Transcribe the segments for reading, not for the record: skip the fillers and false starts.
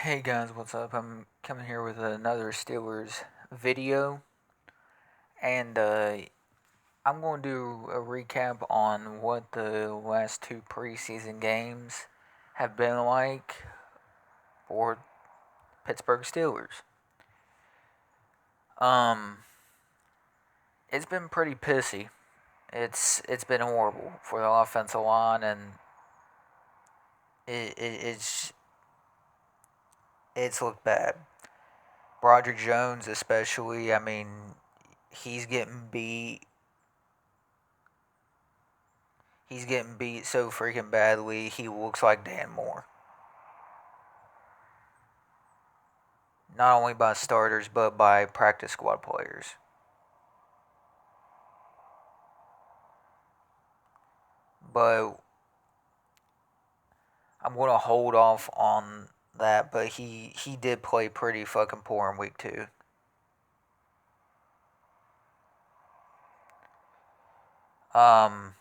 Hey guys, what's up? I'm coming here with another Steelers video, and I'm going to do a recap on what the last two preseason games have been like for Pittsburgh Steelers. Um, it's been pretty pissy. It's been horrible for the offensive line, and it, it it's it's looked bad. Broderick Jones, especially. I mean, he's getting beat He's getting beat so freaking badly, he looks like Dan Moore. Not only by starters, but by practice squad players. But I'm going to hold off on that, but he did play pretty fucking poor in week two. Um,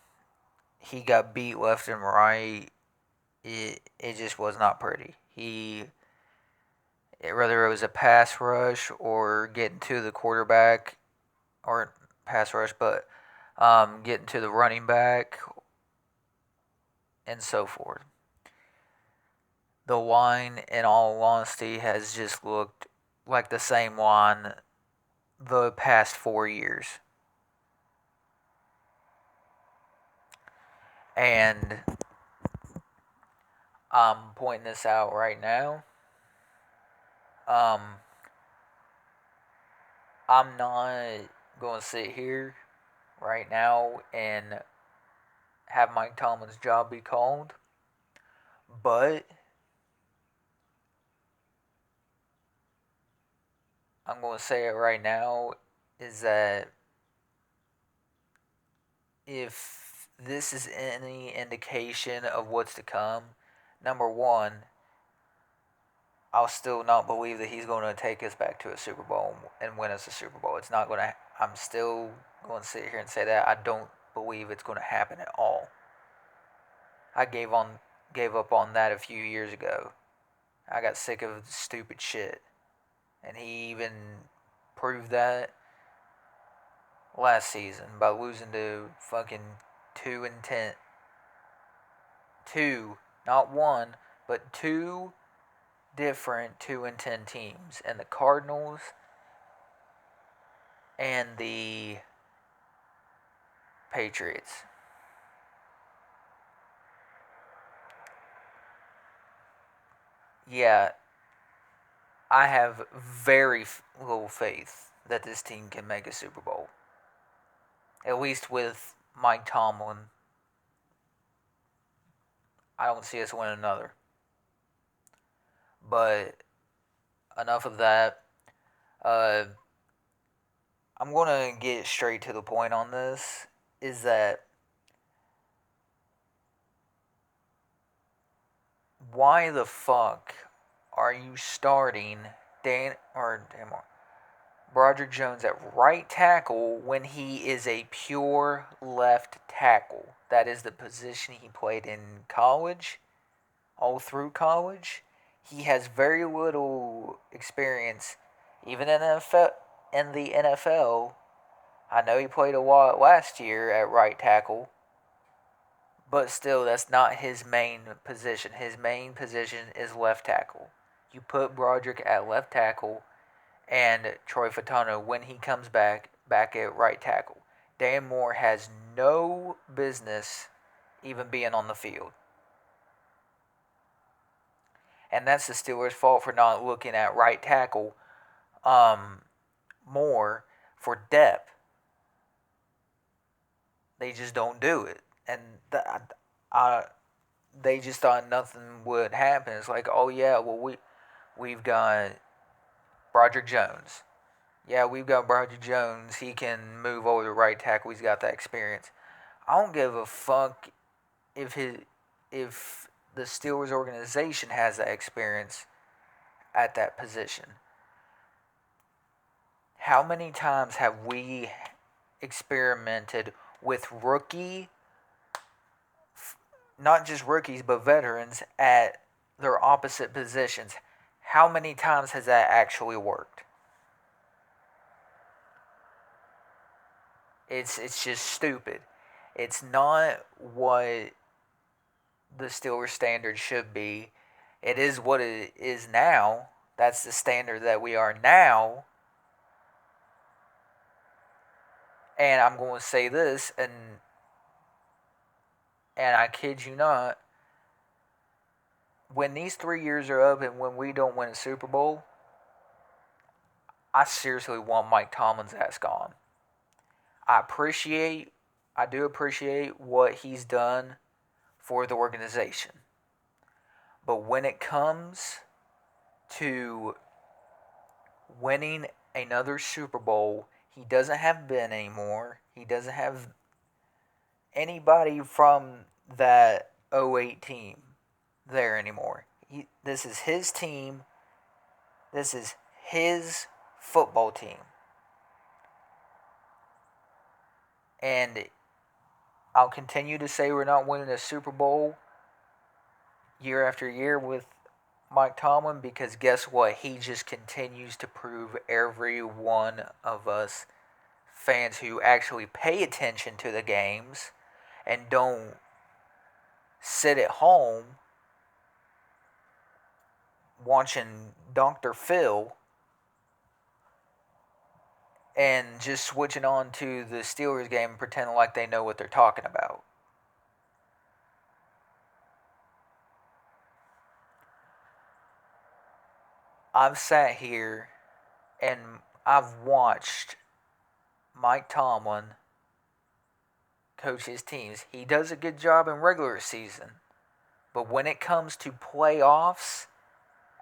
he got beat left and right. It just was not pretty. Whether it was a pass rush or getting to the quarterback, or pass rush, but getting to the running back and so forth. The line, in all honesty, has just looked like the same line the past 4 years. And I'm pointing this out right now. Um, I'm not going to sit here right now and have Mike Tomlin's job be called, but I'm going to say it right now is that if this is any indication of what's to come, number one, I'll still not believe that he's going to take us back to a Super Bowl and win us a Super Bowl. It's not going to. I'm still going to sit here and say that I don't believe it's going to happen at all. I gave up on that a few years ago. I got sick of stupid shit, and he even proved that last season by losing to fucking 2-10. Two, not one, but two different 2-10 teams, and the Cardinals and the Patriots. Yeah, I have very little faith that this team can make a Super Bowl. At least with Mike Tomlin, I don't see us winning another. But enough of that. Uh, I'm going to get straight to the point on this. Is that why the fuck are you starting Broderick Jones at right tackle when he is a pure left tackle? That is the position he played in college, all through college. He has very little experience, even in the NFL. I know he played a lot last year at right tackle, but still, that's not his main position. His main position is left tackle. You put Broderick at left tackle and Troy Fatano, when he comes back at right tackle. Dan Moore has no business even being on the field. And that's the Steelers' fault for not looking at right tackle more for depth. They just don't do it. And they just thought nothing would happen. It's like, oh yeah, well we've got Broderick Jones. Yeah, we've got Broderick Jones. He can move over the right tackle. He's got that experience. I don't give a fuck if the Steelers organization has that experience at that position. How many times have we experimented with not just rookies, but veterans at their opposite positions? How many times has that actually worked? It's just stupid. It's not what the Steelers standard should be. It is what it is now. That's the standard that we are now. And I'm going to say this, and I kid you not, when these 3 years are up and when we don't win a Super Bowl, I seriously want Mike Tomlin's ass gone. I do appreciate what he's done for the organization. But when it comes to winning another Super Bowl, he doesn't have Ben anymore. He doesn't have anybody from that '08 team there anymore. This is his team. This is his football team. And I'll continue to say we're not winning a Super Bowl year after year with Mike Tomlin because guess what? He just continues to prove every one of us fans who actually pay attention to the games and don't sit at home watching Dr. Phil and just switching on to the Steelers game and pretending like they know what they're talking about. I've sat here and I've watched Mike Tomlin coach his teams. He does a good job in regular season. But when it comes to playoffs,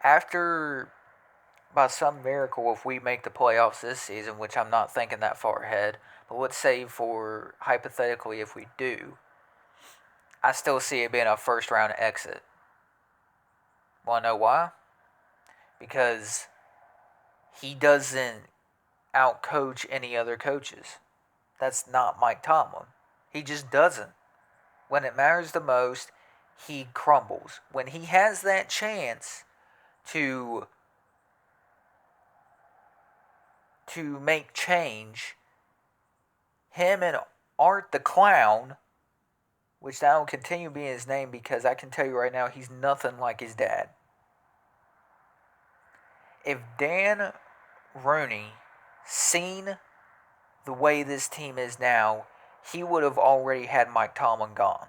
after by some miracle, if we make the playoffs this season, which I'm not thinking that far ahead, but let's say for hypothetically if we do, I still see it being a first round exit. Want to know why? Because he doesn't outcoach any other coaches. That's not Mike Tomlin. He just doesn't. When it matters the most, he crumbles. When he has that chance to make change, him and Art the Clown, which that will continue being his name because I can tell you right now he's nothing like his dad. If Dan Rooney seen the way this team is now, he would have already had Mike Tomlin gone.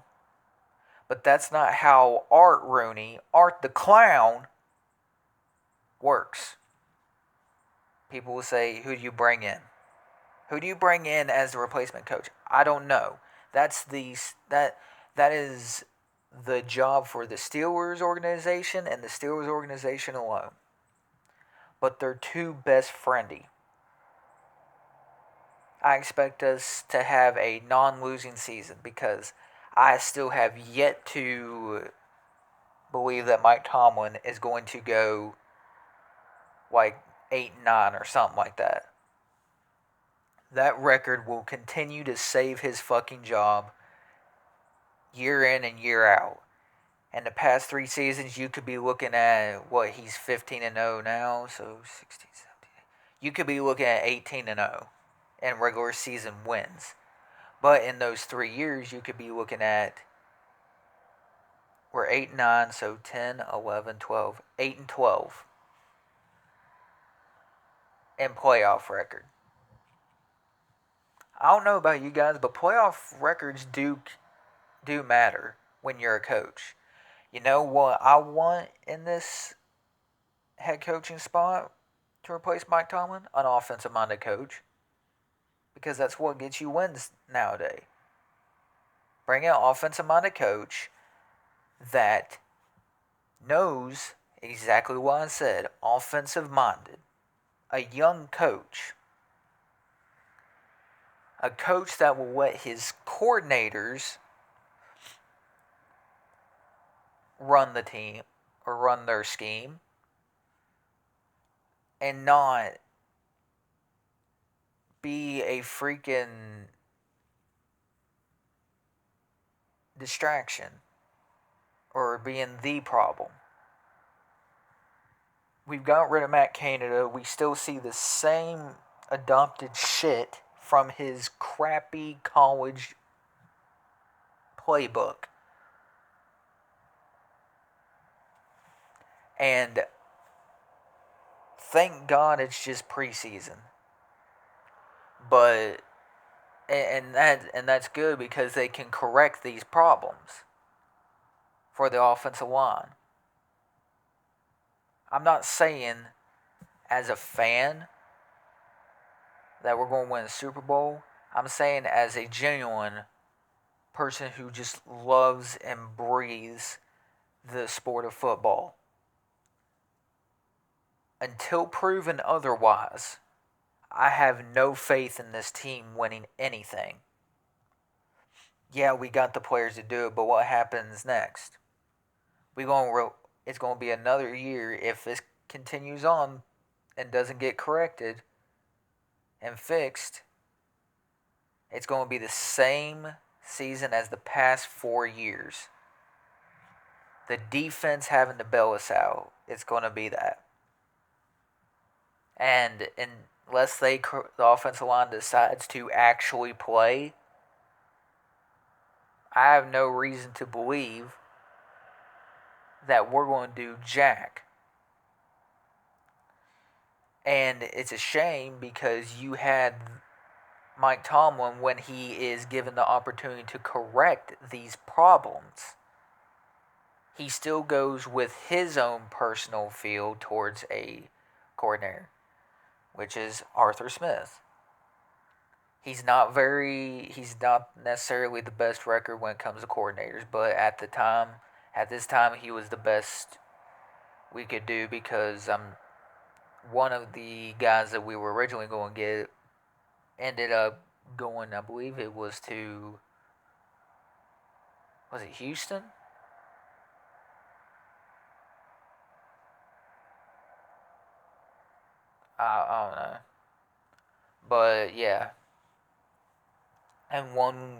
But that's not how Art Rooney, Art the Clown, works. People will say, who do you bring in? Who do you bring in as the replacement coach? I don't know. That is the job for the Steelers organization and the Steelers organization alone. But they're too best friendy. I expect us to have a non-losing season because I still have yet to believe that Mike Tomlin is going to go like 8-9 or something like that. That record will continue to save his fucking job year in and year out. And the past 3 seasons, you could be looking at he's 15-0 now, so 16, 17. You could be looking at 18-0 in regular season wins. But in those 3 years, you could be looking at we're 8-9, so 10, 11, 12, 8-12 in playoff record. I don't know about you guys, but playoff records do matter when you're a coach. You know what I want in this head coaching spot to replace Mike Tomlin? An offensive-minded coach. Because that's what gets you wins nowadays. Bring an offensive-minded coach that knows exactly what I said, offensive-minded. A young coach. A coach that will let his coordinators run the team or run their scheme and not be a freaking distraction or being the problem. we've got rid of Matt Canada. We still see the same adopted shit from his crappy college playbook. And thank God it's just preseason. But and that's good because they can correct these problems for the offensive line. I'm not saying as a fan that we're going to win a Super Bowl. I'm saying as a genuine person who just loves and breathes the sport of football. Until proven otherwise, I have no faith in this team winning anything. Yeah, we got the players to do it, but what happens next? It's going to be another year if this continues on and doesn't get corrected and fixed. It's going to be the same season as the past 4 years. The defense having to bail us out. It's going to be that. And unless the offensive line decides to actually play, I have no reason to believe that we're going to do jack. And it's a shame because you had Mike Tomlin, when he is given the opportunity to correct these problems, he still goes with his own personal feel towards a coordinator, which is Arthur Smith. He's not necessarily the best record when it comes to coordinators, but at this time, he was the best we could do because one of the guys that we were originally going to get ended up going, I believe it was it Houston? I don't know. But yeah. And one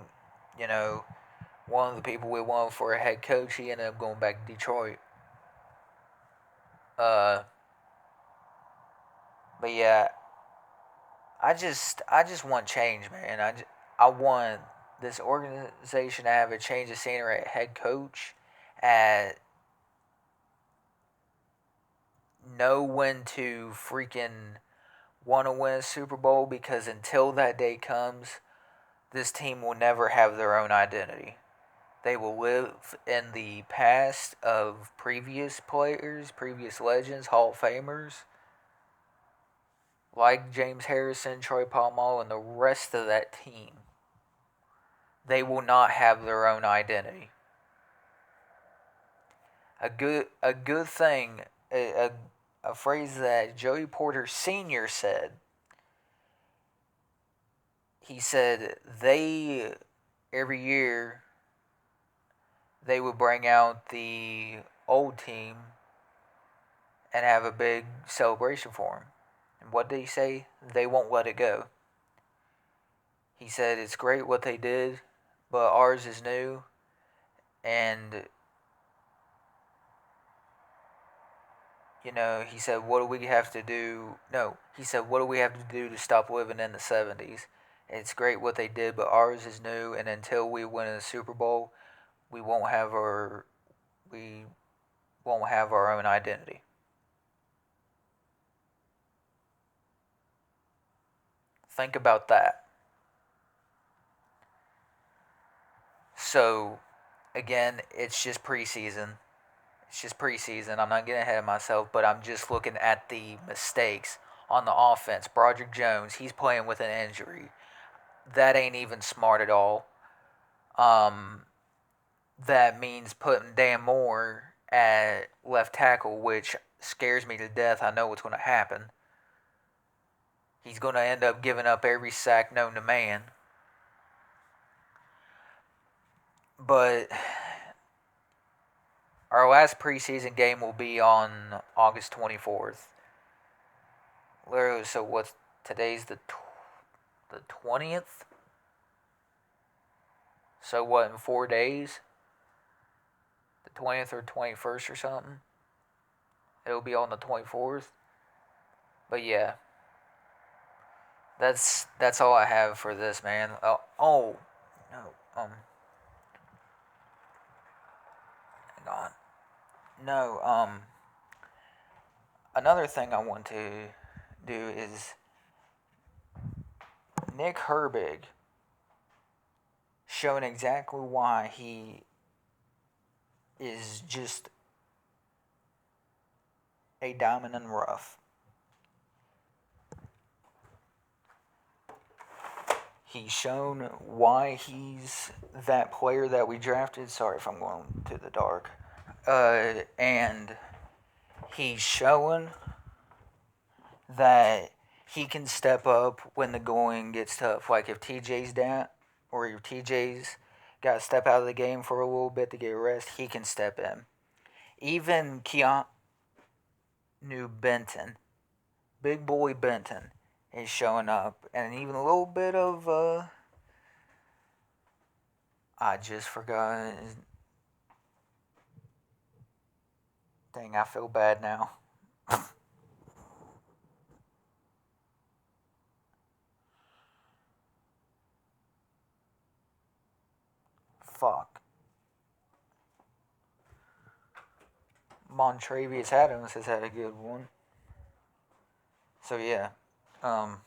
of the people we wanted for a head coach, he ended up going back to Detroit. Uh, but yeah, I just want change, man. I want this organization to have a change of scenery at head coach, at know when to freaking want to win a Super Bowl, because until that day comes, this team will never have their own identity. They will live in the past of previous players, previous legends, Hall of Famers, like James Harrison, Troy Polamalu, and the rest of that team. They will not have their own identity. A good thing, a phrase that Joey Porter Sr. said. He said every year they would bring out the old team and have a big celebration for him. And what did he say? They won't let it go. He said it's great what they did, but ours is new, and he said, what do we have to do? No, he said, what do we have to do to stop living in the 70s? It's great what they did, but ours is new, and until we win a Super Bowl, we won't have our own identity. Think about that. So, again, it's just preseason. I'm not getting ahead of myself, but I'm just looking at the mistakes on the offense. Broderick Jones, he's playing with an injury. That ain't even smart at all. That means putting Dan Moore at left tackle, which scares me to death. I know what's going to happen. He's going to end up giving up every sack known to man. But our last preseason game will be on August 24th. Literally, so today's the 20th? So what, in 4 days? The 20th or 21st or something? It'll be on the 24th. But yeah, that's all I have for this, man. Oh no, hang on. No, another thing I want to do is Nick Herbig showing exactly why he is just a diamond in the rough. He's shown why he's that player that we drafted. Sorry if I'm going to the dark. And he's showing that he can step up when the going gets tough. Like if TJ's down or your TJ's got to step out of the game for a little bit to get a rest, he can step in. Even Keanu Benton, big boy Benton, is showing up, and even a little bit of I just forgot. Dang, I feel bad now. Fuck. Montravius Adams has had a good one. So yeah, um,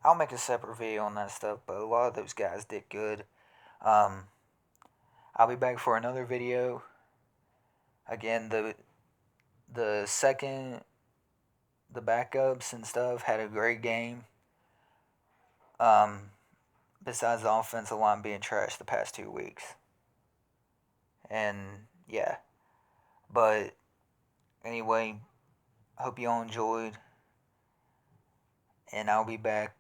I'll make a separate video on that stuff. But a lot of those guys did good. Um, I'll be back for another video. Again, the second the backups and stuff had a great game. Um, besides the offensive line being trash the past 2 weeks, and yeah. But anyway, hope you all enjoyed, and I'll be back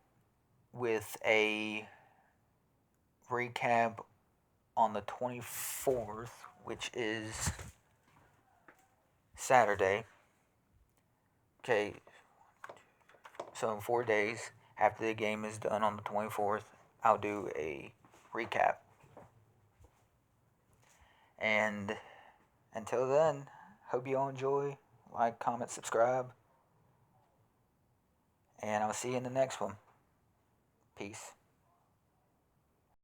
with a recap on the 24th, which is Saturday. Okay, so in 4 days after the game is done on the 24th, I'll do a recap. And until then, hope you all enjoy. Like, comment, subscribe. And I'll see you in the next one. Peace.